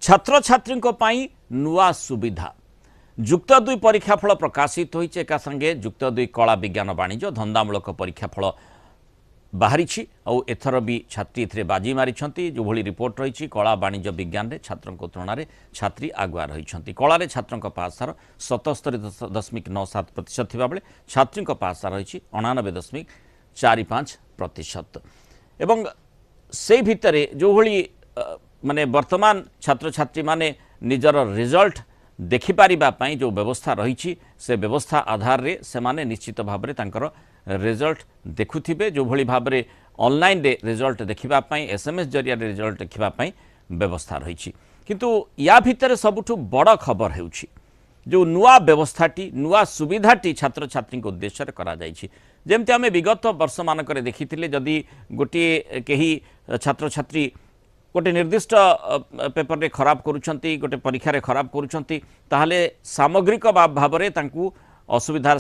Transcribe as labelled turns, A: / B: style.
A: छात्र छात्री नुआ सुविधा जुक्त दुई परीक्षाफल प्रकाशित होइछ एका संगे जुक्त दुई कला विज्ञान वाणिज्य धंदामूलक परीक्षाफल बाहरी एथर भी छात्री ए बाजी मारी जो भली रिपोर्ट रही कला वाणिज्य विज्ञान में छात्रों तुलन में छात्री आगुआ रही कला छात्रों पास हार 77.97% थिबा बेले छात्री पास हार रही 89.45% एवं से भितर जो भली माने वर्तमान छात्र छात्री माने निजर रिजल्ट देखिपार जो व्यवस्था रही से व्यवस्था आधार रे से माने निश्चित भाव में तांकर रिजल्ट देखुथिबे जो भली भाव में ऑनलाइन रे रिजल्ट देखिबापई एसएमएस जरिया रिजल्ट देखिबापई व्यवस्था रही किंतु या भितर सबुठु बड़ खबर हेउछि जो नुआ व्यवस्थाटी नुआ सुविधाटी छात्र छात्री उद्देश्य करा जाइछि जेमति आमे विगत वर्ष मानक देखिथिले जदि गोटे केही छात्र छात्री गोटे निर्दिष्ट पेपर रे खराब करूछंती गोटे परीक्षा रे खराब करूछंती ताहले सामग्रिक भाव में तांकू असुविधार